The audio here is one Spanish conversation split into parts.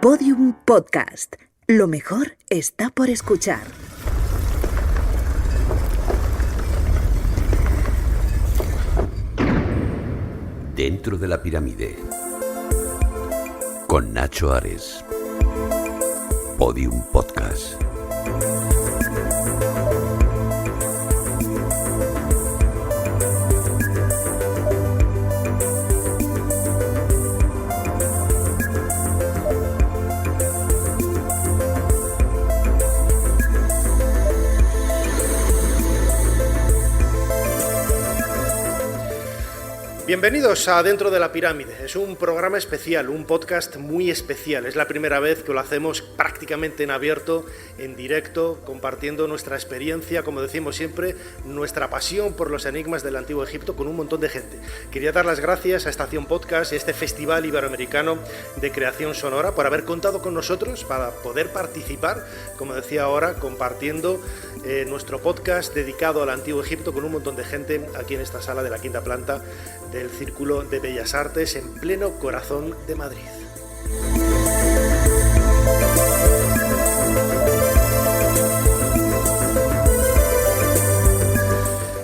Podium Podcast. Lo mejor está por escuchar. Dentro de la pirámide. Con Nacho Ares. Podium Podcast. Bienvenidos a Dentro de la Pirámide. Es un programa especial, un podcast muy especial. Es la primera vez que lo hacemos prácticamente en abierto, en directo, compartiendo nuestra experiencia, como decimos siempre, nuestra pasión por los enigmas del Antiguo Egipto con un montón de gente. Quería dar las gracias a Estación Podcast y a este Festival Iberoamericano de Creación Sonora por haber contado con nosotros para poder participar, como decía ahora, compartiendo nuestro podcast dedicado al Antiguo Egipto con un montón de gente aquí en esta sala de la quinta planta del Círculo de Bellas Artes en pleno corazón de Madrid.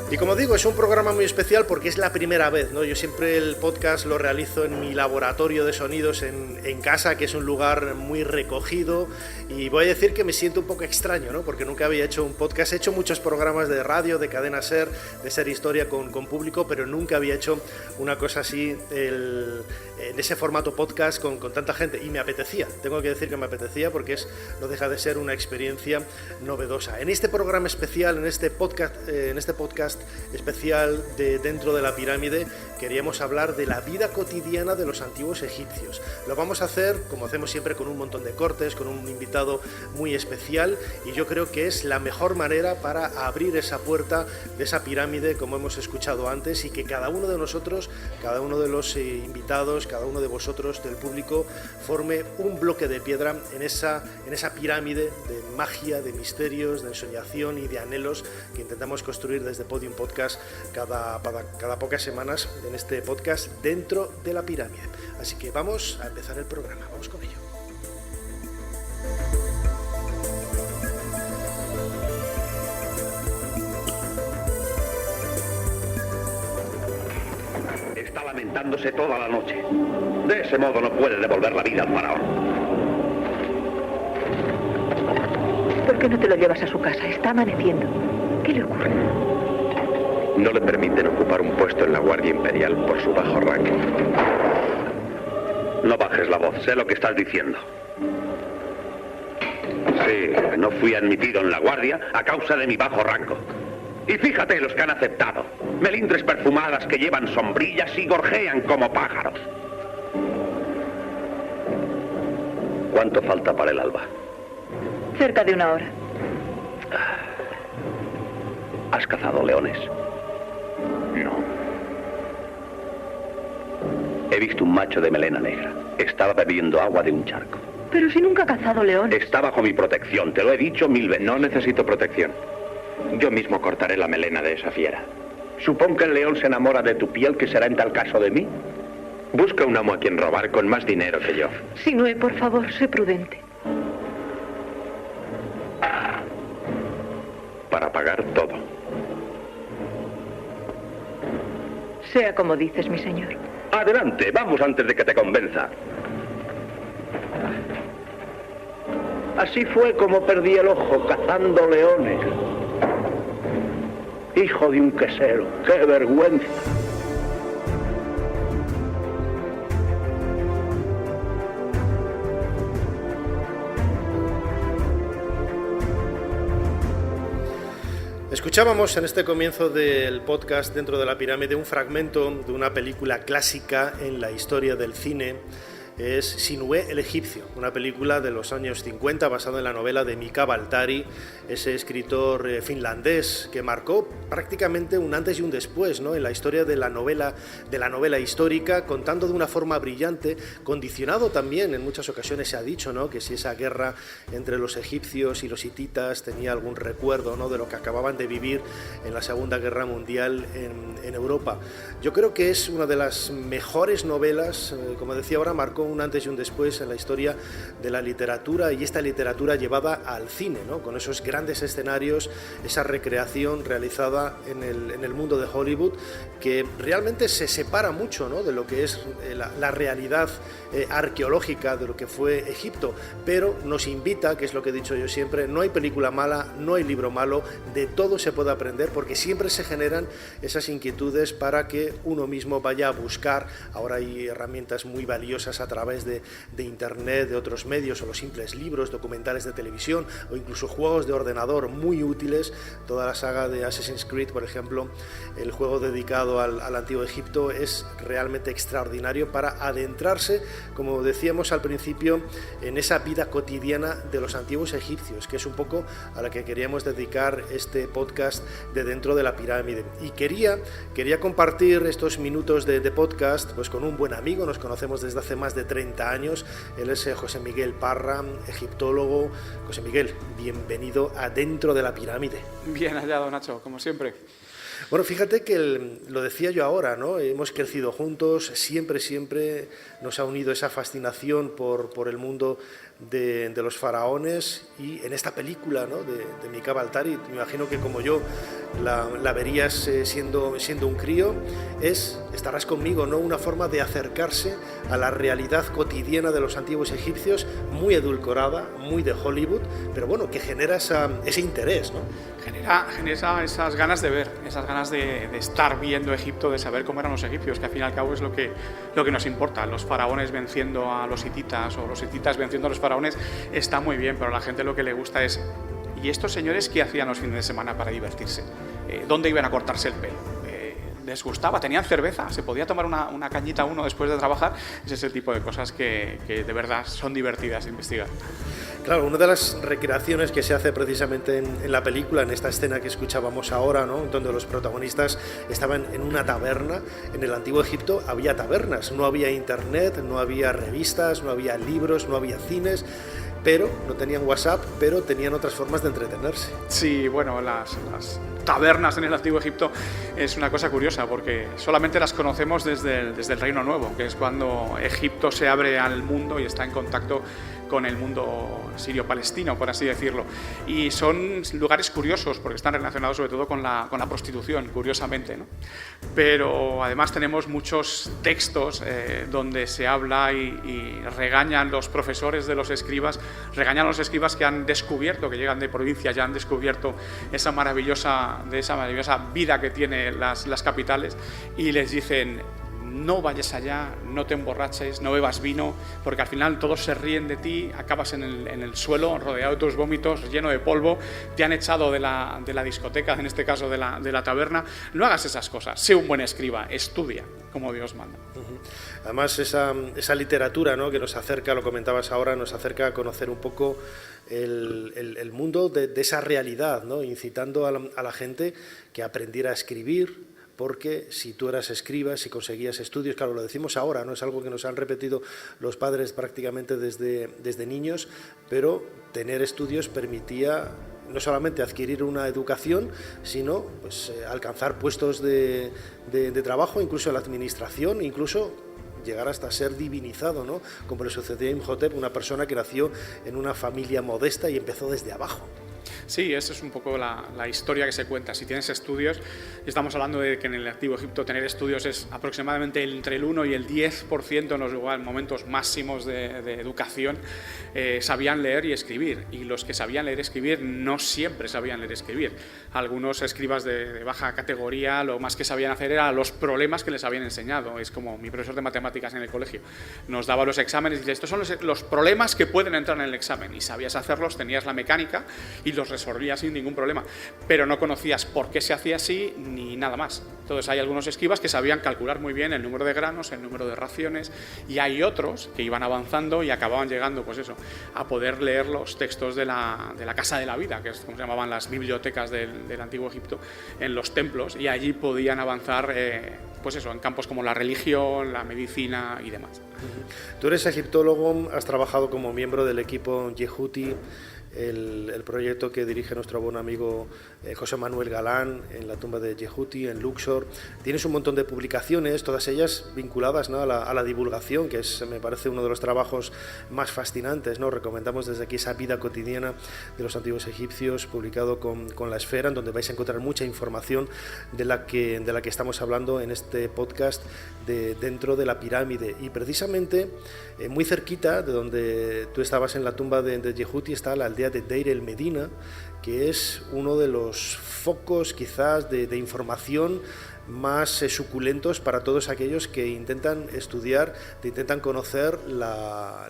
Y como digo, es un programa muy especial porque es la primera vez, ¿no? Yo siempre el podcast lo realizo en mi laboratorio de sonidos en casa, que es un lugar muy recogido, y voy a decir que me siento un poco extraño, ¿no? Porque nunca había hecho un podcast. He hecho muchos programas de radio, de Cadena Ser, de Ser Historia con público, pero nunca había hecho una cosa así en ese formato podcast con tanta gente, y me apetecía, tengo que decir que me apetecía porque no deja de ser una experiencia novedosa. En este programa especial, en este podcast especial de Dentro de la Pirámide, queríamos hablar de la vida cotidiana de los antiguos egipcios. Lo vamos a hacer, como hacemos siempre, con un montón de cortes, con un invitado muy especial, y yo creo que es la mejor manera para abrir esa puerta de esa pirámide, como hemos escuchado antes, y que cada uno de nosotros, cada uno de los invitados, cada uno de vosotros del público, forme un bloque de piedra en esa pirámide de magia, de misterios, de ensoñación y de anhelos que intentamos construir desde Podium Podcast cada pocas semanas en este podcast Dentro de la Pirámide. Así que vamos a empezar el programa, vamos con ello. Está lamentándose toda la noche. De ese modo no puede devolver la vida al faraón. ¿Por qué no te lo llevas a su casa? Está amaneciendo. ¿Qué le ocurre? No le permiten ocupar un puesto en la Guardia Imperial por su bajo rango. No bajes la voz, sé lo que estás diciendo. Sí, no fui admitido en la Guardia a causa de mi bajo rango. Y fíjate los que han aceptado. Melindres perfumadas que llevan sombrillas y gorjean como pájaros. ¿Cuánto falta para el alba? Cerca de 1 hora. ¿Has cazado leones? No. He visto un macho de melena negra. Estaba bebiendo agua de un charco. Pero si nunca ha cazado leones. Está bajo mi protección, te lo he dicho 1000 veces. No necesito protección. Yo mismo cortaré la melena de esa fiera. Supón que el león se enamora de tu piel, ¿qué será en tal caso de mí? Busca un amo a quien robar con más dinero que yo. Sinue, por favor, sé prudente. Para pagar todo. Sea como dices, mi señor. Adelante, vamos antes de que te convenza. Así fue como perdí el ojo cazando leones. Hijo de un quesero, qué vergüenza. Escuchábamos en este comienzo del podcast Dentro de la Pirámide un fragmento de una película clásica en la historia del cine. Es Sinué el egipcio, una película de los años 50 basada en la novela de Mika Waltari, ese escritor finlandés que marcó prácticamente un antes y un después, ¿no?, en la historia de la novela histórica, contando de una forma brillante, condicionado también, en muchas ocasiones se ha dicho, ¿no?, que si esa guerra entre los egipcios y los hititas tenía algún recuerdo, ¿no?, de lo que acababan de vivir en la Segunda Guerra Mundial en Europa. Yo creo que es una de las mejores novelas, como decía ahora, marcó marcó un antes y un después en la historia de la literatura, y esta literatura llevada al cine, ¿no? Con esos grandes escenarios, esa recreación realizada en el mundo de Hollywood, que realmente se separa mucho, ¿no?, de lo que es la realidad arqueológica de lo que fue Egipto, pero nos invita, que es lo que he dicho yo siempre, no hay película mala, no hay libro malo, de todo se puede aprender, porque siempre se generan esas inquietudes para que uno mismo vaya a buscar. Ahora hay herramientas muy valiosas a través de internet, de otros medios, o los simples libros, documentales de televisión, o incluso juegos de ordenador muy útiles. Toda la saga de Assassin's Creed, por ejemplo, el juego dedicado al antiguo Egipto, es realmente extraordinario para adentrarse, como decíamos al principio, en esa vida cotidiana de los antiguos egipcios, que es un poco a la que queríamos dedicar este podcast de Dentro de la Pirámide. Y quería compartir estos minutos de podcast pues con un buen amigo. Nos conocemos desde hace más de 30 años. Él es José Miguel Parra, egiptólogo. José Miguel, bienvenido a Dentro de la Pirámide. Bien hallado, Nacho, como siempre. Bueno, fíjate que lo decía yo ahora, ¿no? Hemos crecido juntos, siempre nos ha unido esa fascinación por el mundo de los faraones, y en esta película, ¿no?, de Mika Baltari, me imagino que como yo la verías siendo un crío, estarás conmigo, ¿no?, una forma de acercarse a la realidad cotidiana de los antiguos egipcios, muy edulcorada, muy de Hollywood, pero bueno, que genera ese interés, ¿no? Genera esas ganas de ver, esas ganas de estar viendo Egipto, de saber cómo eran los egipcios, que al fin y al cabo es lo que nos importa. Los faraones venciendo a los hititas, o los hititas venciendo a los faraones, está muy bien, pero a la gente lo que le gusta es: ¿y estos señores qué hacían los fines de semana para divertirse? ¿Dónde iban a cortarse el pelo? ¿Les gustaba? ¿Tenían cerveza? ¿Se podía tomar una cañita uno después de trabajar? Ese es el tipo de cosas que de verdad son divertidas de investigar. Claro, una de las recreaciones que se hace precisamente en la película, en esta escena que escuchábamos ahora, ¿no?, donde los protagonistas estaban en una taberna. En el antiguo Egipto había tabernas, no había internet, no había revistas, no había libros, no había cines, pero no tenían WhatsApp, pero tenían otras formas de entretenerse. Sí, bueno, las tabernas en el antiguo Egipto es una cosa curiosa, porque solamente las conocemos desde el Reino Nuevo, que es cuando Egipto se abre al mundo y está en contacto con el mundo sirio-palestino, por así decirlo. Y son lugares curiosos porque están relacionados sobre todo con la prostitución, curiosamente, ¿no? Pero además tenemos muchos textos donde se habla y regañan los profesores de los escribas, regañan a los escribas que han descubierto, que llegan de provincias, ya han descubierto esa maravillosa vida que tienen las capitales, y les dicen: no vayas allá, no te emborraches, no bebas vino, porque al final todos se ríen de ti, acabas en el suelo rodeado de tus vómitos, lleno de polvo, te han echado de la discoteca, en este caso de la taberna. No hagas esas cosas, sé un buen escriba, estudia como Dios manda. Además, esa literatura, ¿no?, que nos acerca, lo comentabas ahora, nos acerca a conocer un poco el mundo de esa realidad, ¿no?, incitando a la gente que aprendiera a escribir, porque si tú eras escriba, si conseguías estudios, claro, lo decimos ahora, no es algo que nos han repetido los padres prácticamente desde niños, pero tener estudios permitía no solamente adquirir una educación, sino pues, alcanzar puestos de trabajo, incluso en la administración, incluso llegar hasta ser divinizado, ¿no?, como le sucedió a Imhotep, una persona que nació en una familia modesta y empezó desde abajo. Sí, esa es un poco la historia que se cuenta. Si tienes estudios, estamos hablando de que en el antiguo Egipto tener estudios es aproximadamente entre el 1 y el 10% en los momentos máximos de educación, sabían leer y escribir, y los que sabían leer y escribir no siempre sabían leer y escribir. Algunos escribas de baja categoría lo más que sabían hacer era los problemas que les habían enseñado. Es como mi profesor de matemáticas en el colegio nos daba los exámenes y decía: estos son los problemas que pueden entrar en el examen, y sabías hacerlos, tenías la mecánica y los resolvías sin ningún problema, pero no conocías por qué se hacía así ni nada más. Entonces hay algunos escribas que sabían calcular muy bien el número de granos, el número de raciones, y hay otros que iban avanzando y acababan llegando, pues eso, a poder leer los textos de la Casa de la Vida, que es como se llamaban las bibliotecas del antiguo Egipto, en los templos, y allí podían avanzar pues eso, en campos como la religión, la medicina y demás. Tú eres egiptólogo, has trabajado como miembro del equipo Yehuti el proyecto que dirige nuestro buen amigo José Manuel Galán en la tumba de Yehuti, en Luxor. Tienes un montón de publicaciones, todas ellas vinculadas, ¿no?, a la divulgación, que me parece uno de los trabajos más fascinantes, ¿no? Recomendamos desde aquí esa vida cotidiana de los antiguos egipcios, publicado con La Esfera, en donde vais a encontrar mucha información de la que estamos hablando en este podcast de Dentro de la Pirámide. Y precisamente muy cerquita de donde tú estabas en la tumba de Yehuti está la aldea de Deir el Medina, que es uno de los focos quizás de información más suculentos para todos aquellos que intentan estudiar, intentan conocer la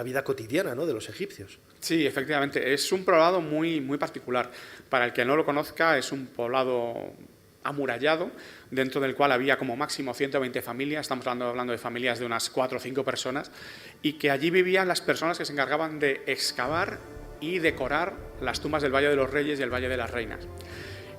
vida cotidiana, ¿no?, de los egipcios. Sí, efectivamente, es un poblado muy, muy particular. Para el que no lo conozca, es un poblado amurallado, dentro del cual había como máximo 120 familias, estamos hablando de familias de unas 4 o 5 personas, y que allí vivían las personas que se encargaban de excavar y decorar las tumbas del Valle de los Reyes y el Valle de las Reinas.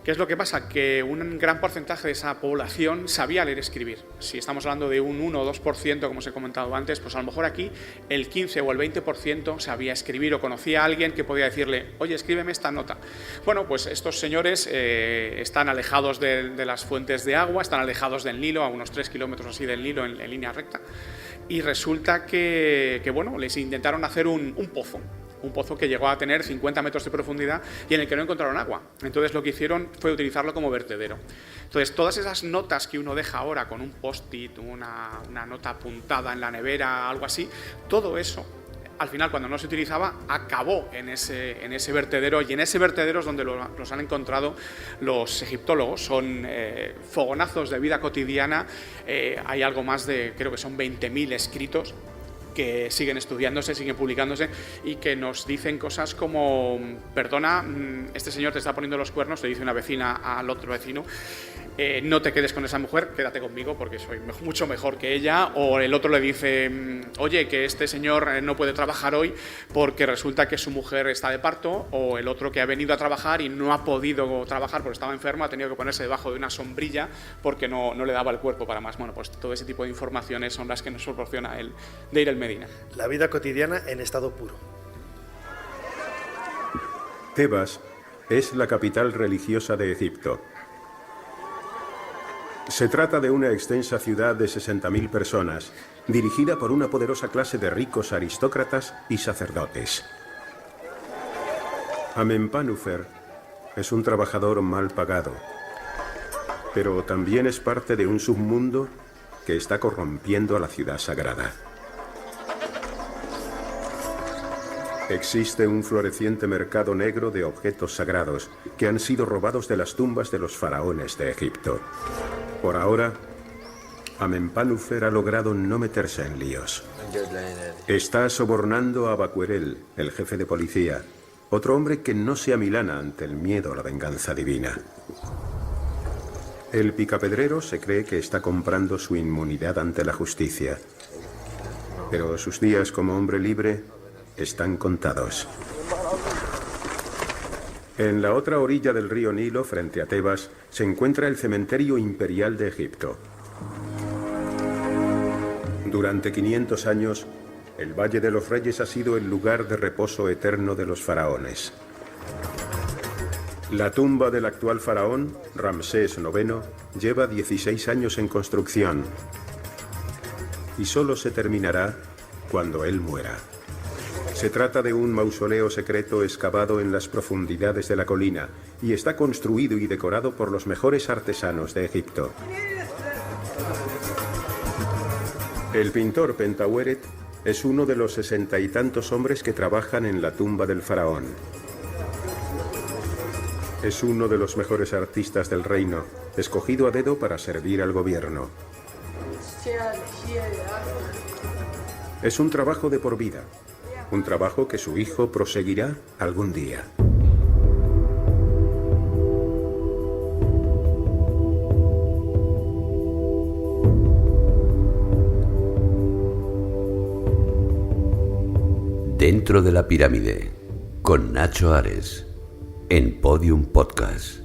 ¿Qué es lo que pasa? Que un gran porcentaje de esa población sabía leer y escribir. Si estamos hablando de un 1 o 2%, como os he comentado antes, pues a lo mejor aquí el 15 o el 20% sabía escribir o conocía a alguien que podía decirle, oye, escríbeme esta nota. Bueno, pues estos señores están alejados de las fuentes de agua, están alejados del Nilo, a unos 3 kilómetros así del Nilo en línea recta, y resulta que bueno, les intentaron hacer un pozo que llegó a tener 50 metros de profundidad y en el que no encontraron agua. Entonces lo que hicieron fue utilizarlo como vertedero. Entonces todas esas notas que uno deja ahora con un post-it, una nota apuntada en la nevera, algo así, todo eso, al final cuando no se utilizaba, acabó en ese vertedero, y en ese vertedero es donde los han encontrado los egiptólogos. Son fogonazos de vida cotidiana, hay algo más de, creo que son 20.000 escritos, que siguen estudiándose, siguen publicándose, y que nos dicen cosas como, perdona, este señor te está poniendo los cuernos, le dice una vecina al otro vecino, no te quedes con esa mujer, quédate conmigo porque soy mucho mejor que ella. O el otro le dice, oye, que este señor no puede trabajar hoy porque resulta que su mujer está de parto. O el otro que ha venido a trabajar y no ha podido trabajar porque estaba enfermo, ha tenido que ponerse debajo de una sombrilla porque no le daba el cuerpo para más. Bueno, pues todo ese tipo de informaciones son las que nos proporciona el Deir el Medina. La vida cotidiana en estado puro. Tebas es la capital religiosa de Egipto. Se trata de una extensa ciudad de 60.000 personas, dirigida por una poderosa clase de ricos aristócratas y sacerdotes. Amenpánufer es un trabajador mal pagado, pero también es parte de un submundo que está corrompiendo a la ciudad sagrada. Existe un floreciente mercado negro de objetos sagrados que han sido robados de las tumbas de los faraones de Egipto. Por ahora, Amenpánufer ha logrado no meterse en líos. Está sobornando a Baquerel, el jefe de policía, otro hombre que no se amilana ante el miedo a la venganza divina. El picapedrero se cree que está comprando su inmunidad ante la justicia, pero sus días como hombre libre están contados. En la otra orilla del río Nilo, frente a Tebas, se encuentra el cementerio imperial de Egipto. Durante 500 años, el Valle de los Reyes ha sido el lugar de reposo eterno de los faraones. La tumba del actual faraón, Ramsés IX, lleva 16 años en construcción y solo se terminará cuando él muera. Se trata de un mausoleo secreto excavado en las profundidades de la colina y está construido y decorado por los mejores artesanos de Egipto. El pintor Pentaweret es uno de los 60 y tantos hombres que trabajan en la tumba del faraón. Es uno de los mejores artistas del reino, escogido a dedo para servir al gobierno. Es un trabajo de por vida. Un trabajo que su hijo proseguirá algún día. Dentro de la Pirámide, con Nacho Ares, en Podium Podcast.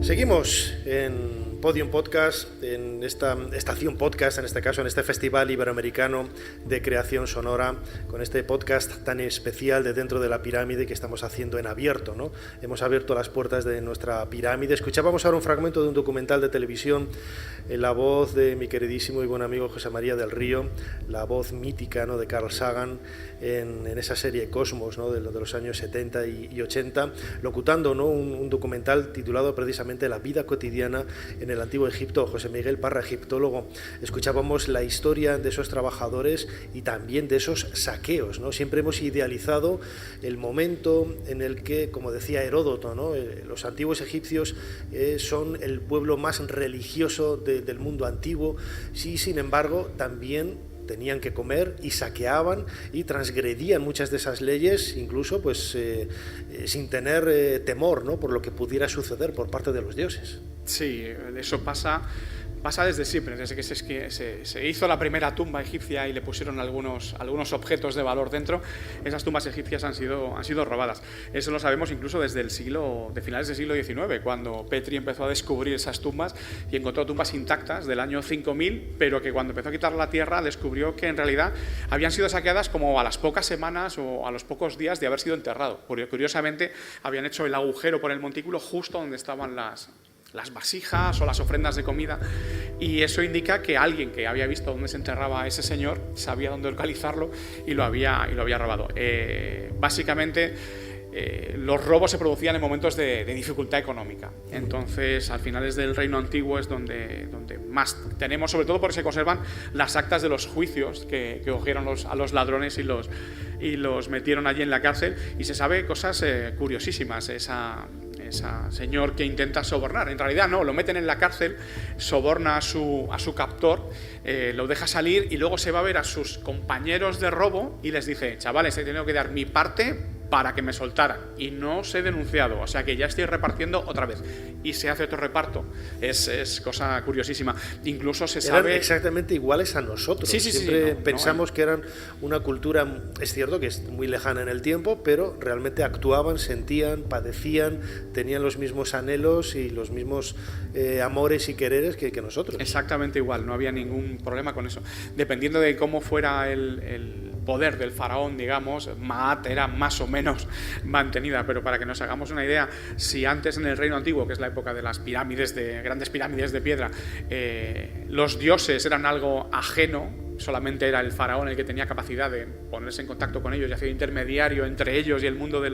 Seguimos en Podium Podcast en esta estación podcast, en este caso en este Festival Iberoamericano de Creación Sonora, con este podcast tan especial de Dentro de la Pirámide que estamos haciendo en abierto, ¿no? Hemos abierto las puertas de nuestra pirámide. Escuchábamos ahora un fragmento de un documental de televisión en la voz de mi queridísimo y buen amigo José María del Río, la voz mítica, ¿no?, de Carl Sagan en esa serie Cosmos, ¿no?, de los años 70 y 80, locutando, ¿no?, un documental titulado precisamente La vida cotidiana en el Antiguo Egipto. José Miguel Parra, egiptólogo. Escuchábamos la historia de esos trabajadores y también de esos saqueos, ¿no? Siempre hemos idealizado el momento en el que, como decía Heródoto, ¿no?, los antiguos egipcios son el pueblo más religioso del mundo antiguo. Sí, sin embargo, también tenían que comer y saqueaban y transgredían muchas de esas leyes, incluso pues sin tener temor, ¿no?, por lo que pudiera suceder por parte de los dioses. Sí, eso pasa desde siempre, desde que se hizo la primera tumba egipcia y le pusieron algunos objetos de valor dentro. Esas tumbas egipcias han sido robadas. Eso lo sabemos incluso desde de finales del siglo XIX, cuando Petrie empezó a descubrir esas tumbas y encontró tumbas intactas del año 5000, pero que cuando empezó a quitar la tierra descubrió que en realidad habían sido saqueadas como a las pocas semanas o a los pocos días de haber sido enterrado. Curiosamente, habían hecho el agujero por el montículo justo donde estaban las vasijas o las ofrendas de comida, y eso indica que alguien que había visto dónde se enterraba a ese señor sabía dónde localizarlo y lo había robado. Básicamente, los robos se producían en momentos de dificultad económica. Entonces, al finales del Reino Antiguo es donde más tenemos, sobre todo porque se conservan las actas de los juicios que cogieron a los ladrones y los metieron allí en la cárcel, y se sabe cosas curiosísimas. Esa señor que intenta sobornar, en realidad no, lo meten en la cárcel, soborna a su captor, lo deja salir y luego se va a ver a sus compañeros de robo y les dice: chavales, he tenido que dar mi parte para que me soltaran y no os he denunciado, o sea que ya estoy repartiendo otra vez, y se hace otro reparto. Es cosa curiosísima. Incluso se sabe... Eran exactamente iguales a nosotros. Siempre pensamos que eran una cultura, es cierto que es muy lejana en el tiempo, pero realmente actuaban, sentían, padecían, tenían los mismos anhelos y los mismos amores y quereres que nosotros. Exactamente igual, no había ningún problema con eso. Dependiendo de cómo fuera el poder del faraón, digamos, Maat era más o menos mantenida, pero para que nos hagamos una idea, si antes en el Reino Antiguo, que es la época de las grandes pirámides de piedra, los dioses eran algo ajeno, solamente era el faraón el que tenía capacidad de ponerse en contacto con ellos y hacer intermediario entre ellos y el mundo de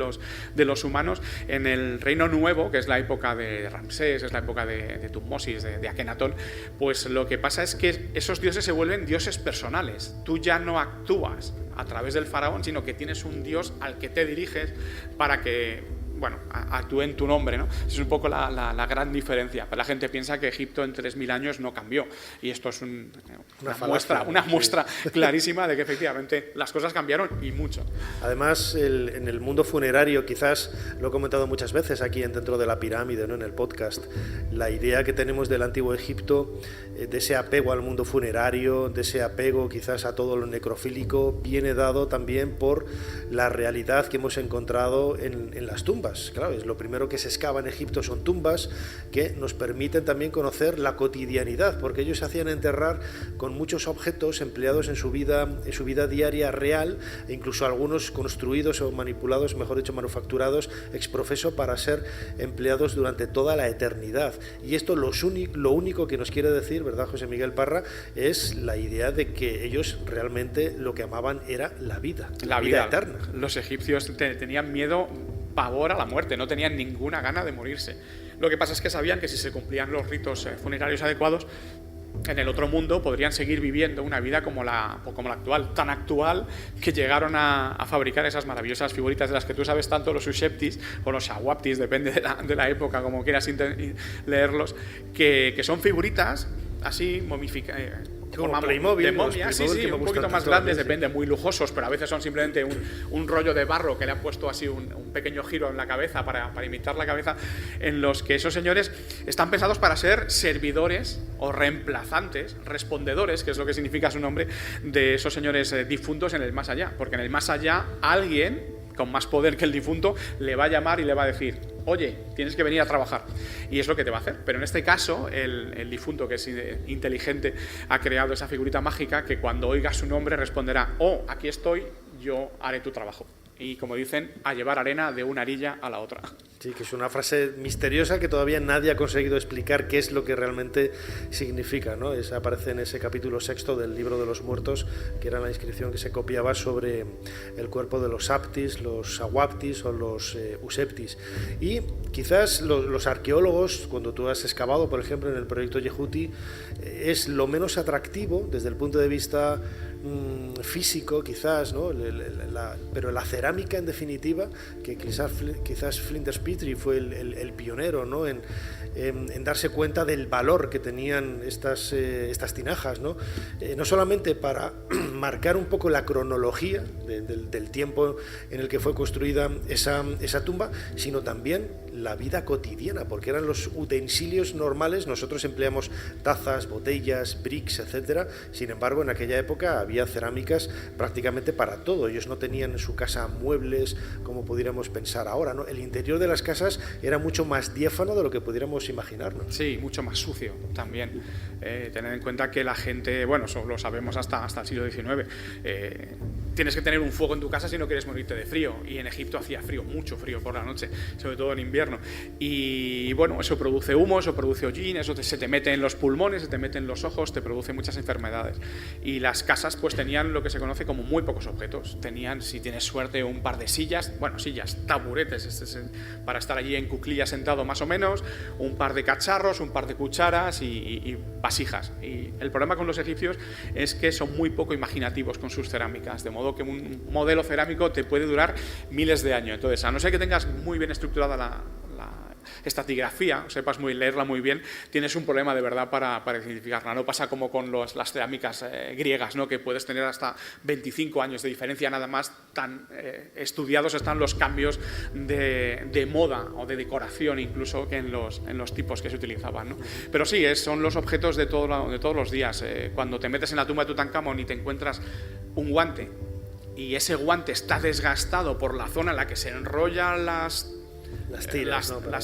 los humanos. En el Reino Nuevo, que es la época de Ramsés, es la época de Tutmosis, de Akenatón, pues lo que pasa es que esos dioses se vuelven dioses personales. Tú ya no actúas a través del faraón, sino que tienes un dios al que te diriges para que, bueno, actúe en tu nombre, ¿no? Es un poco la gran diferencia. La gente piensa que Egipto en 3000 años no cambió, y esto es una muestra clarísima de que efectivamente las cosas cambiaron y mucho. Además, en el mundo funerario, quizás lo he comentado muchas veces aquí Dentro de la Pirámide, ¿no?, en el podcast, la idea que tenemos del Antiguo Egipto, de ese apego al mundo funerario, de ese apego quizás a todo lo necrofílico, viene dado también por la realidad que hemos encontrado en las tumbas. Claro, es lo primero que se excava en Egipto, son tumbas que nos permiten también conocer la cotidianidad, porque ellos se hacían enterrar con muchos objetos empleados en su vida diaria real, e incluso algunos construidos o manipulados, mejor dicho, manufacturados ex professo para ser empleados durante toda la eternidad. Y esto lo único que nos quiere decir, ¿verdad, José Miguel Parra?, es la idea de que ellos realmente lo que amaban era la vida eterna. Los egipcios tenían miedo, pavor a la muerte, no tenían ninguna gana de morirse. Lo que pasa es que sabían que si se cumplían los ritos funerarios adecuados, en el otro mundo podrían seguir viviendo una vida como la actual, tan actual que llegaron a fabricar esas maravillosas figuritas de las que tú sabes tanto, los Usheptis o los Shawaptis, depende de la época, como quieras leerlos, que son figuritas así momificadas, como Playmobil, de momia, sí, un poquito más grandes, depende, muy lujosos, pero a veces son simplemente un rollo de barro que le han puesto así un pequeño giro en la cabeza para imitar la cabeza, en los que esos señores están pensados para ser servidores o reemplazantes, respondedores, que es lo que significa su nombre, de esos señores difuntos en el más allá, porque en el más allá alguien con más poder que el difunto le va a llamar y le va a decir: oye, tienes que venir a trabajar. Y es lo que te va a hacer. Pero en este caso, el difunto, que es inteligente, ha creado esa figurita mágica que cuando oiga su nombre responderá: oh, aquí estoy, yo haré tu trabajo. Y como dicen, a llevar arena de una orilla a la otra. Sí, que es una frase misteriosa que todavía nadie ha conseguido explicar qué es lo que realmente significa, ¿no? Aparece en ese capítulo 6 del Libro de los Muertos, que era la inscripción que se copiaba sobre el cuerpo de los Aptis, los Awaptis o los Useptis. Y quizás los arqueólogos, cuando tú has excavado, por ejemplo, en el proyecto Yehuti, es lo menos atractivo desde el punto de vista físico, quizás, ¿no? Pero la cerámica, en definitiva, que quizás Flinders Petrie fue el pionero, ¿no? en darse cuenta del valor que tenían estas tinajas, ¿no? No solamente para marcar un poco la cronología del tiempo en el que fue construida esa tumba, sino también la vida cotidiana, porque eran los utensilios normales. Nosotros empleamos tazas, botellas, bricks, etcétera. Sin embargo, en aquella época había cerámicas prácticamente para todo. Ellos no tenían en su casa muebles como pudiéramos pensar ahora, ¿no? El interior de las casas era mucho más diáfano de lo que pudiéramos imaginarnos. Sí, mucho más sucio también. Tened en cuenta que la gente, bueno, eso lo sabemos hasta el siglo XIX, tienes que tener un fuego en tu casa si no quieres morirte de frío, y en Egipto hacía frío, mucho frío por la noche, sobre todo en invierno, y bueno, eso produce humo, eso produce hollín, eso se te mete en los pulmones, se te mete en los ojos, te produce muchas enfermedades. Y las casas pues tenían lo que se conoce como muy pocos objetos. Tenían, si tienes suerte, un par de sillas, taburetes, para estar allí en cuclillas sentado más o menos, un par de cacharros, un par de cucharas y vasijas. Y el problema con los egipcios es que son muy poco imaginativos con sus cerámicas, de modo que un modelo cerámico te puede durar miles de años. Entonces, a no ser que tengas muy bien estructurada la estratigrafía, sepas leerla muy bien, tienes un problema de verdad para identificarla. No pasa como con las cerámicas griegas, ¿no? Que puedes tener hasta 25 años de diferencia, nada más. Tan estudiados están los cambios de moda o de decoración incluso que en los tipos que se utilizaban, ¿no? Pero sí, son los objetos de todos los días. Cuando te metes en la tumba de Tutankamón y te encuentras un guante, y ese guante está desgastado por la zona en la que se enrollan las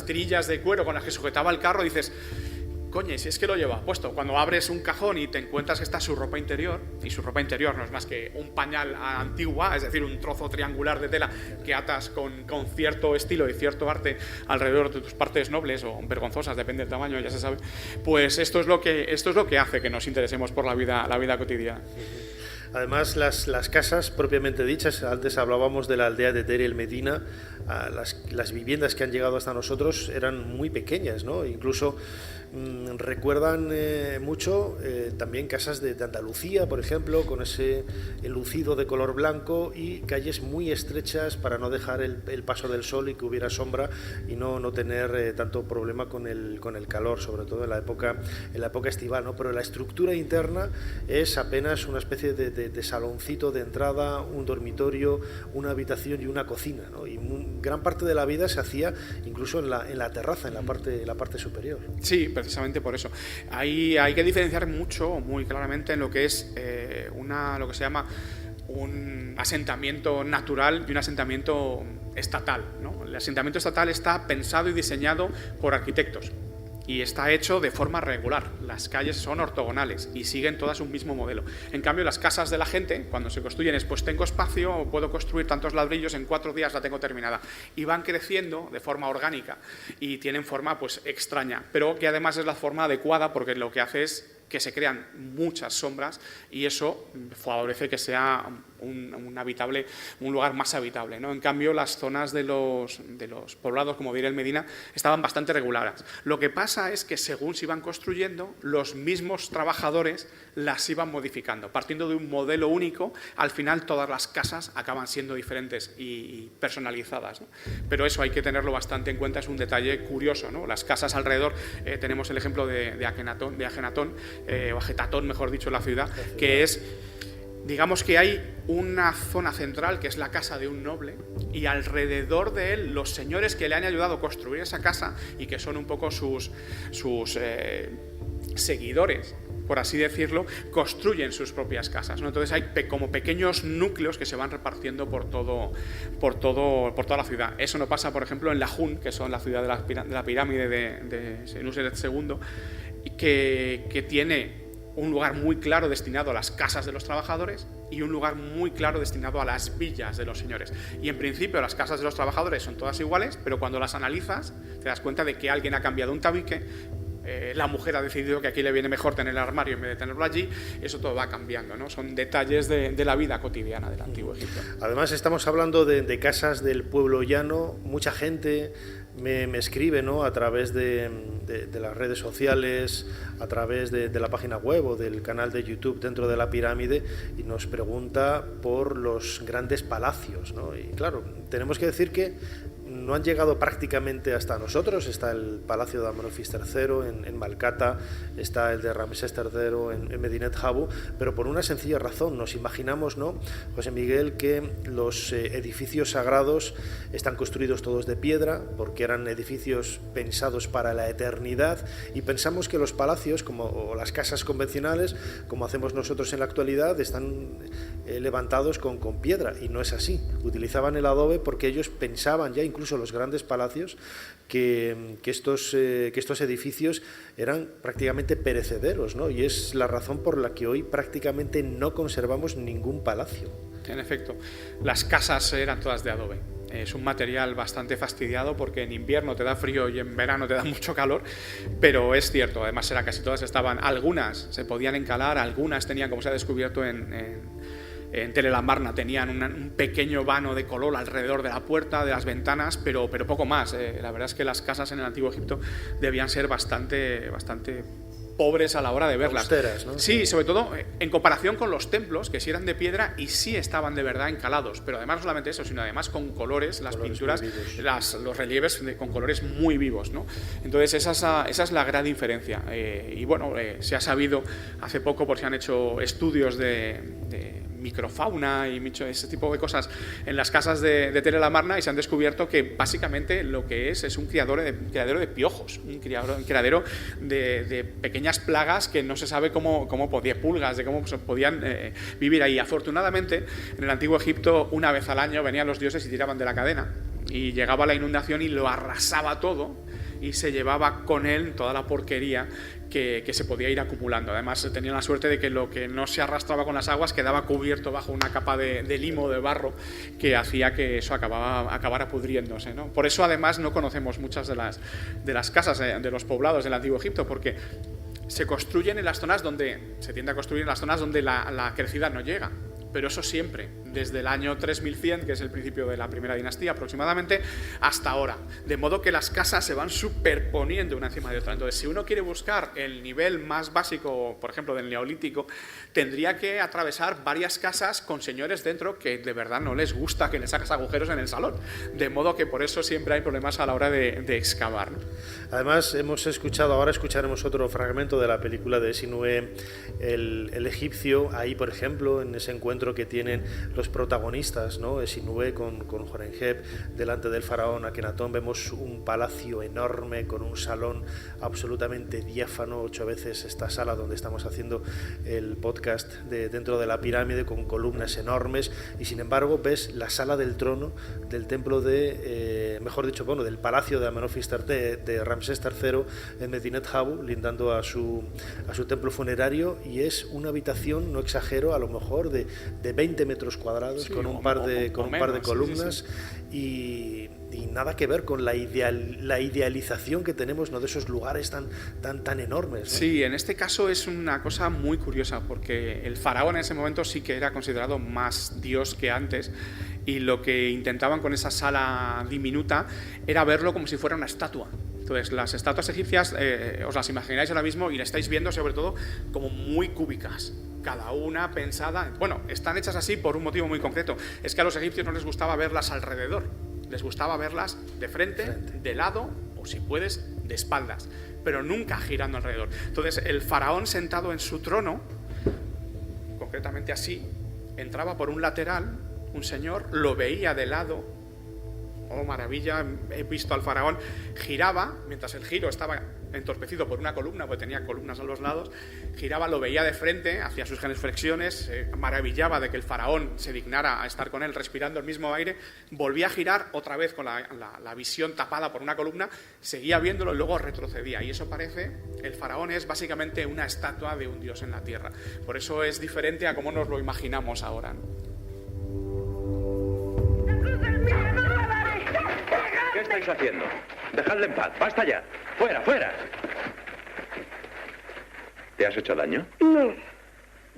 tirillas de cuero con las que sujetaba el carro, dices: coño, si es que lo lleva puesto. Cuando abres un cajón y te encuentras que está su ropa interior, y su ropa interior no es más que un pañal antigua, es decir, un trozo triangular de tela que atas con cierto estilo y cierto arte alrededor de tus partes nobles o vergonzosas, depende del tamaño, ya se sabe. Pues esto es lo que hace que nos interesemos por la vida cotidiana. Además, las casas propiamente dichas, antes hablábamos de la aldea de Deir el Medina, las viviendas que han llegado hasta nosotros eran muy pequeñas, ¿no? Incluso recuerdan mucho también casas de Andalucía, por ejemplo, con ese enlucido de color blanco y calles muy estrechas para no dejar el paso del sol y que hubiera sombra y no tener tanto problema con el calor, sobre todo en la época estival, ¿no? Pero la estructura interna es apenas una especie de saloncito de entrada, un dormitorio, una habitación y una cocina, ¿no? Y gran parte de la vida se hacía incluso en la terraza, en la parte superior. Sí, precisamente por eso. Hay que diferenciar muy claramente en lo que es lo que se llama un asentamiento natural y un asentamiento estatal, ¿no? El asentamiento estatal está pensado y diseñado por arquitectos y está hecho de forma regular. Las calles son ortogonales y siguen todas un mismo modelo. En cambio, las casas de la gente, cuando se construyen, es pues tengo espacio, puedo construir tantos ladrillos, en 4 días la tengo terminada. Y van creciendo de forma orgánica y tienen forma pues extraña, pero que además es la forma adecuada, porque lo que hace es que se crean muchas sombras y eso favorece que sea un lugar más habitable, ¿no? En cambio, las zonas de los poblados, como Deir el Medina, estaban bastante reguladas. Lo que pasa es que según se iban construyendo, los mismos trabajadores las iban modificando. Partiendo de un modelo único, al final todas las casas acaban siendo diferentes y personalizadas, ¿no? Pero eso hay que tenerlo bastante en cuenta, es un detalle curioso, ¿no? Las casas alrededor, tenemos el ejemplo de Ajenatón, o Ajetatón, mejor dicho, en la ciudad, que es, digamos que hay una zona central que es la casa de un noble y alrededor de él los señores que le han ayudado a construir esa casa y que son un poco sus seguidores, por así decirlo, construyen sus propias casas, ¿no? Entonces hay como pequeños núcleos que se van repartiendo por toda la ciudad. Eso no pasa, por ejemplo, en Lajun, que son la ciudad de la pirámide de Senuseret II, que tiene un lugar muy claro destinado a las casas de los trabajadores y un lugar muy claro destinado a las villas de los señores. Y en principio las casas de los trabajadores son todas iguales, pero cuando las analizas te das cuenta de que alguien ha cambiado un tabique, la mujer ha decidido que aquí le viene mejor tener el armario en vez de tenerlo allí. Eso todo va cambiando, ¿no? Son detalles de la vida cotidiana del Antiguo Egipto. Además estamos hablando de casas del pueblo llano. Mucha gente me escribe, ¿no?, a través de las redes sociales, a través de la página web o del canal de YouTube Dentro de la Pirámide, y nos pregunta por los grandes palacios, ¿no? Y claro, tenemos que decir que no han llegado prácticamente hasta nosotros. Está el Palacio de Amenofis III en Malcata, está el de Ramsés III en Medinet Habu, pero por una sencilla razón. Nos imaginamos, ¿no, José Miguel, que los edificios sagrados están construidos todos de piedra, porque eran edificios pensados para la eternidad, y pensamos que los palacios, o las casas convencionales, como hacemos nosotros en la actualidad, están levantados con piedra, y no es así. Utilizaban el adobe porque ellos pensaban ya, incluso los grandes palacios, que estos edificios eran prácticamente perecederos, ¿no? Y es la razón por la que hoy prácticamente no conservamos ningún palacio. En efecto, las casas eran todas de adobe. Es un material bastante fastidiado porque en invierno te da frío y en verano te da mucho calor, pero es cierto, además casi todas algunas se podían encalar, algunas tenían, como se ha descubierto en Tel el Amarna, tenían un pequeño vano de color alrededor de la puerta, de las ventanas, pero poco más. La verdad es que las casas en el Antiguo Egipto debían ser bastante pobres a la hora de verlas. Austeras, ¿no? Sí, sobre todo en comparación con los templos, que sí eran de piedra y sí estaban de verdad encalados, pero además no solamente eso, sino además con colores, las pinturas, los relieves con colores muy vivos, ¿no? Entonces esa es la gran diferencia. Y bueno, se ha sabido hace poco, porque se han hecho estudios de microfauna y ese tipo de cosas en las casas de Tel el Amarna, y se han descubierto que básicamente lo que es un criadero de piojos, un criadero de pequeñas plagas que no se sabe cómo pulgas, de cómo podían vivir ahí. Afortunadamente, en el Antiguo Egipto, una vez al año venían los dioses y tiraban de la cadena, y llegaba la inundación y lo arrasaba todo, y se llevaba con él toda la porquería que se podía ir acumulando. Además, tenían la suerte de que lo que no se arrastraba con las aguas quedaba cubierto bajo una capa de limo, de barro, que hacía que eso acabara pudriéndose, ¿no? Por eso, además, no conocemos muchas de las casas de los poblados del Antiguo Egipto, porque se construyen en las zonas se tiende a construir en las zonas donde la crecida no llega. Pero eso siempre, desde el año 3100, que es el principio de la primera dinastía aproximadamente, hasta ahora. De modo que las casas se van superponiendo una encima de otra. Entonces, si uno quiere buscar el nivel más básico, por ejemplo, del Neolítico, tendría que atravesar varias casas con señores dentro que de verdad no les gusta que les hagas agujeros en el salón. De modo que por eso siempre hay problemas a la hora de excavar, ¿no? Además, ahora escucharemos otro fragmento de la película de Sinué, el egipcio. Ahí, por ejemplo, en ese encuentro que tienen los protagonistas, ¿no? Sinué con Horemheb delante del faraón Akenatón, vemos un palacio enorme con un salón absolutamente diáfano, 8 veces esta sala donde estamos haciendo el podcast Dentro de la Pirámide, con columnas enormes, y sin embargo ves la sala del trono del templo del palacio de Amenofis III, de Ramsés III en Medinet Habu, lindando a su templo funerario, y es una habitación, no exagero, a lo mejor de 20 metros cuadrados, sí, con un par de columnas, sí. Y nada que ver con la idealización que tenemos, ¿no?, de esos lugares tan enormes, ¿no? Sí, en este caso es una cosa muy curiosa, porque el faraón en ese momento sí que era considerado más dios que antes, y lo que intentaban con esa sala diminuta era verlo como si fuera una estatua. Entonces, las estatuas egipcias, os las imagináis ahora mismo y la estáis viendo sobre todo como muy cúbicas, cada una pensada. Bueno, están hechas así por un motivo muy concreto. Es que a los egipcios no les gustaba verlas alrededor, les gustaba verlas de frente, de lado o, si puedes, de espaldas, pero nunca girando alrededor. Entonces, el faraón sentado en su trono, concretamente así, entraba por un lateral, un señor lo veía de lado. Oh, maravilla, he visto al faraón, giraba, mientras el giro estaba entorpecido por una columna, porque tenía columnas a los lados, giraba, lo veía de frente, hacía sus flexiones, se maravillaba de que el faraón se dignara a estar con él respirando el mismo aire, volvía a girar otra vez con la visión tapada por una columna, seguía viéndolo y luego retrocedía. Y eso parece, el faraón es básicamente una estatua de un dios en la tierra. Por eso es diferente a cómo nos lo imaginamos ahora, ¿no? ¿Qué estáis haciendo? Dejadle en paz, basta ya. ¡Fuera, fuera! ¿Te has hecho daño? No,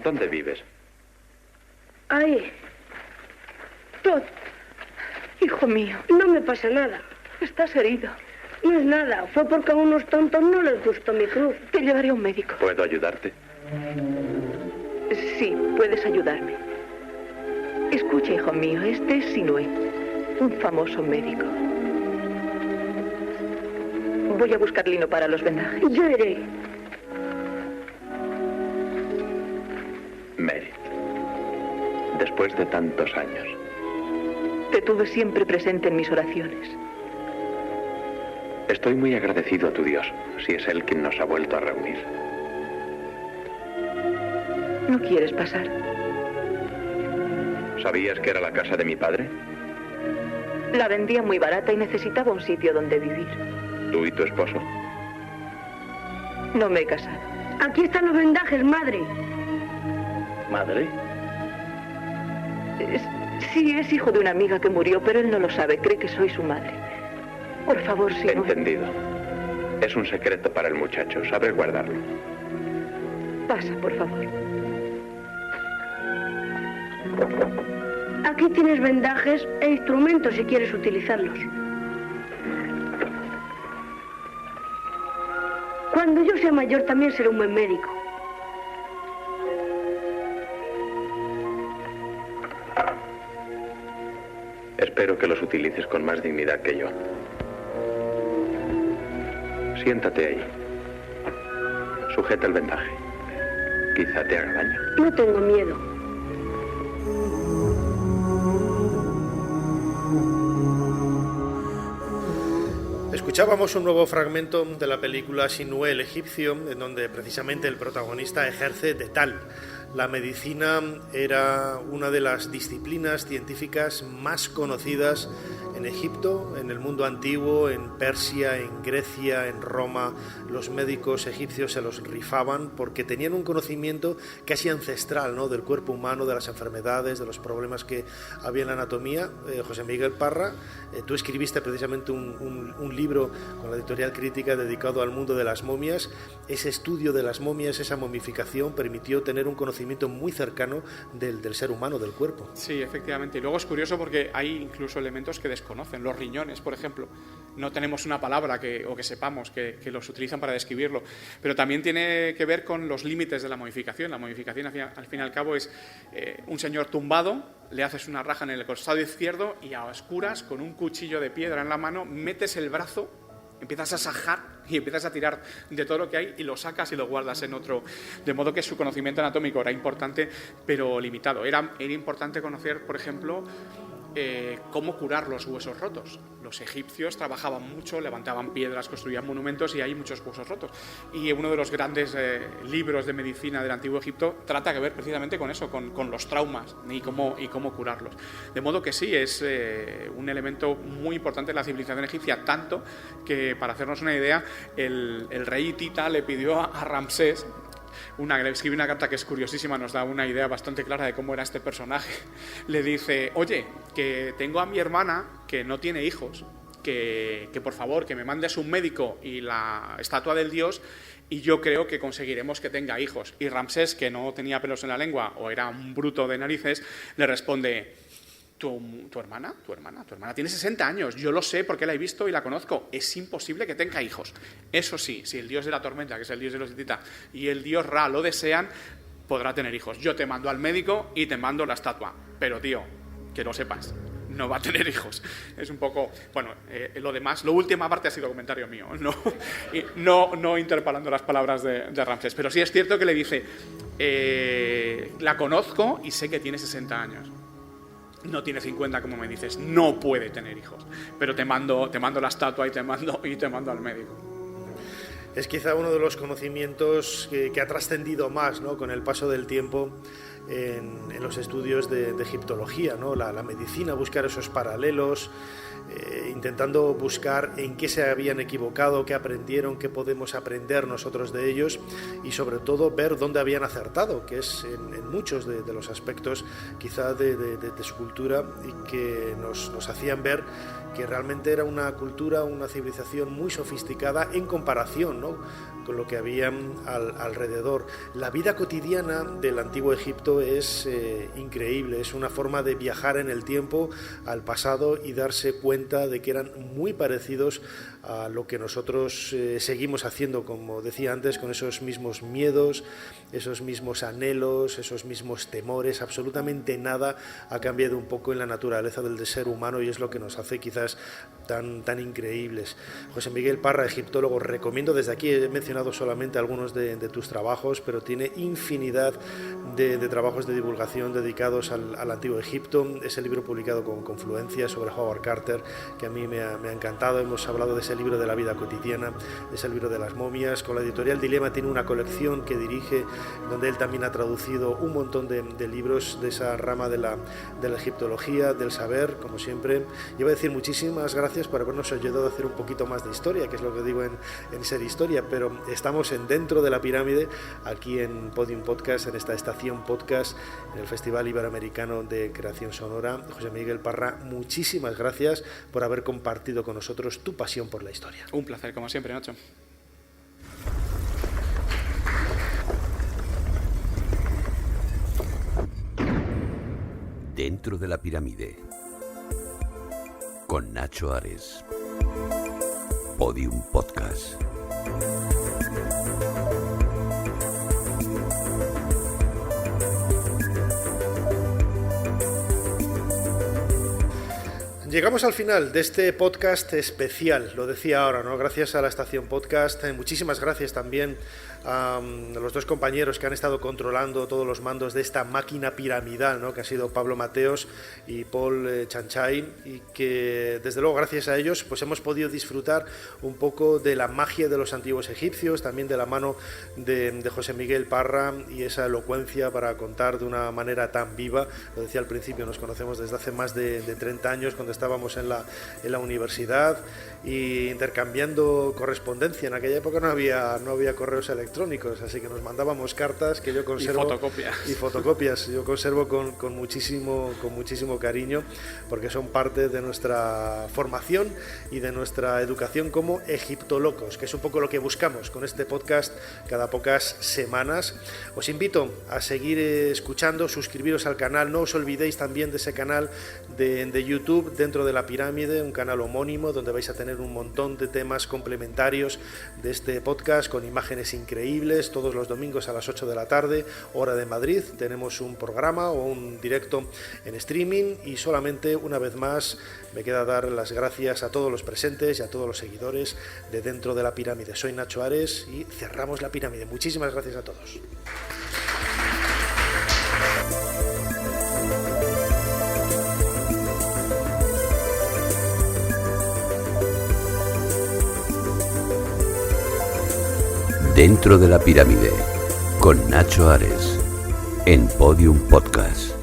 ¿Dónde vives? ahí. Todd, Hijo mío, no me pasa nada. estás herido. No es nada, fue porque a unos tontos no les gustó mi cruz. Te llevaré a un médico. ¿Puedo ayudarte? Sí, puedes ayudarme. Escucha, hijo mío, este es Sinué, un famoso médico. Voy a buscar lino para los vendajes. Yo iré. Merit. Después de tantos años. Te tuve siempre presente en mis oraciones. Estoy muy agradecido a tu Dios, si es Él quien nos ha vuelto a reunir. ¿No quieres pasar? ¿Sabías que era la casa de mi padre? La vendía muy barata y necesitaba un sitio donde vivir. ¿Tú y tu esposo? No me he casado. Aquí están los vendajes, madre. ¿Madre? Sí, es hijo de una amiga que murió, pero él no lo sabe. Cree que soy su madre. Por favor, Sinué. Entendido. Es un secreto para el muchacho. Sabe guardarlo. Pasa, por favor. Aquí tienes vendajes e instrumentos si quieres utilizarlos. Cuando yo sea mayor también seré un buen médico. Espero que los utilices con más dignidad que yo. Siéntate ahí. Sujeta el vendaje. Quizá te haga daño. No tengo miedo. Escuchábamos un nuevo fragmento de la película Sinué el egipcio, en donde precisamente el protagonista ejerce de tal. La medicina era una de las disciplinas científicas más conocidas en Egipto, en el mundo antiguo, en Persia, en Grecia, en Roma. Los médicos egipcios se los rifaban porque tenían un conocimiento casi ancestral, ¿no?, del cuerpo humano, de las enfermedades, de los problemas que había en la anatomía. José Miguel Parra, tú escribiste precisamente un libro con la editorial Crítica dedicado al mundo de las momias. Ese estudio de las momias, esa momificación, permitió tener un conocimiento muy cercano del ser humano, del cuerpo. Sí, efectivamente. Y luego es curioso porque hay incluso elementos que desconocen. Los riñones, por ejemplo. No tenemos una palabra que sepamos que los utilizan para describirlo. Pero también tiene que ver con los límites de la momificación. La momificación, al fin y al cabo, es un señor tumbado, le haces una raja en el costado izquierdo y a oscuras, con un cuchillo de piedra en la mano, metes el brazo, empiezas a sajar y empiezas a tirar de todo lo que hay y lo sacas y lo guardas en otro. De modo que su conocimiento anatómico era importante, pero limitado. Era importante conocer, por ejemplo, cómo curar los huesos rotos. Los egipcios trabajaban mucho, levantaban piedras, construían monumentos y hay muchos huesos rotos. Y uno de los grandes libros de medicina del Antiguo Egipto trata que ver precisamente con eso, con los traumas y cómo curarlos. De modo que sí, es un elemento muy importante en la civilización egipcia, tanto que, para hacernos una idea, el rey hitita le pidió a Ramsés, le escribe una carta que es curiosísima, nos da una idea bastante clara de cómo era este personaje. Le dice: oye, que tengo a mi hermana que no tiene hijos, que por favor que me mandes un médico y la estatua del dios y yo creo que conseguiremos que tenga hijos. Y Ramsés, que no tenía pelos en la lengua o era un bruto de narices, le responde: ¿Tu hermana tiene 60 años, yo lo sé porque la he visto y la conozco, es imposible que tenga hijos. Eso sí, si el dios de la tormenta, que es el dios de los hititas, y el dios Ra lo desean, podrá tener hijos. Yo te mando al médico y te mando la estatua, pero tío, que lo sepas, no va a tener hijos. Es un poco, bueno, lo demás, la última parte ha sido comentario mío, no interpelando las palabras de Ramsés, pero sí es cierto que le dice: la conozco y sé que tiene 60 años. No tiene 50, como me dices, no puede tener hijos, pero te mando la estatua y te mando al médico. Es quizá uno de los conocimientos que ha trascendido más, ¿no?, con el paso del tiempo en los estudios de egiptología, ¿no? La medicina, buscar esos paralelos, intentando buscar en qué se habían equivocado, qué aprendieron, qué podemos aprender nosotros de ellos y sobre todo ver dónde habían acertado, que es en muchos de los aspectos quizá de su cultura, y que nos hacían ver que realmente era una cultura, una civilización muy sofisticada en comparación, ¿no?, con lo que había alrededor. La vida cotidiana del Antiguo Egipto es increíble, es una forma de viajar en el tiempo al pasado y darse cuenta de que eran muy parecidos a lo que nosotros seguimos haciendo, como decía antes, con esos mismos miedos, esos mismos anhelos, esos mismos temores. Absolutamente nada ha cambiado un poco en la naturaleza del ser humano y es lo que nos hace quizás tan increíbles. José Miguel Parra, egiptólogo, recomiendo desde aquí, he mencionado solamente algunos de tus trabajos, pero tiene infinidad de trabajos de divulgación dedicados al Antiguo Egipto. Ese libro publicado con Confluencia sobre Howard Carter, que a mí me ha encantado. Hemos hablado de ese libro de la vida cotidiana, de ese libro de las momias. Con la editorial Dilema tiene una colección que dirige, donde él también ha traducido un montón de libros de esa rama de la egiptología, del saber, como siempre. Yo voy a decir muchísimas gracias por habernos ayudado a hacer un poquito más de historia, que es lo que digo en Ser Historia, pero estamos Dentro de la Pirámide, aquí en Podium Podcast, en esta estación podcast, en el Festival Iberoamericano de Creación Sonora. José Miguel Parra, muchísimas gracias por haber compartido con nosotros tu pasión por la historia. Un placer, como siempre, Nacho. Dentro de la Pirámide, con Nacho Ares. Podium Podcast. Llegamos al final de este podcast especial, lo decía ahora, ¿no? Gracias a la estación podcast, muchísimas gracias también a los dos compañeros que han estado controlando todos los mandos de esta máquina piramidal, ¿no?, que ha sido Pablo Mateos y Paul Chanchay, y que desde luego gracias a ellos pues hemos podido disfrutar un poco de la magia de los antiguos egipcios, también de la mano de José Miguel Parra y esa elocuencia para contar de una manera tan viva. Lo decía al principio, nos conocemos desde hace más de 30 años, cuando estábamos en la universidad y intercambiando correspondencia. En aquella época no había correos electrónicos, así que nos mandábamos cartas que yo conservo, y fotocopias yo conservo con muchísimo cariño, porque son parte de nuestra formación y de nuestra educación como egiptolocos, que es un poco lo que buscamos con este podcast cada pocas semanas. Os invito a seguir escuchando, suscribiros al canal, no os olvidéis también de ese canal de YouTube, Dentro de la Pirámide, un canal homónimo donde vais a tener un montón de temas complementarios de este podcast, con imágenes increíbles. Todos los domingos a las 8 de la tarde, hora de Madrid, tenemos un programa o un directo en streaming. Y solamente una vez más me queda dar las gracias a todos los presentes y a todos los seguidores de Dentro de la Pirámide. Soy Nacho Ares y cerramos la pirámide. Muchísimas gracias a todos. Dentro de la Pirámide, con Nacho Ares, en Podium Podcast.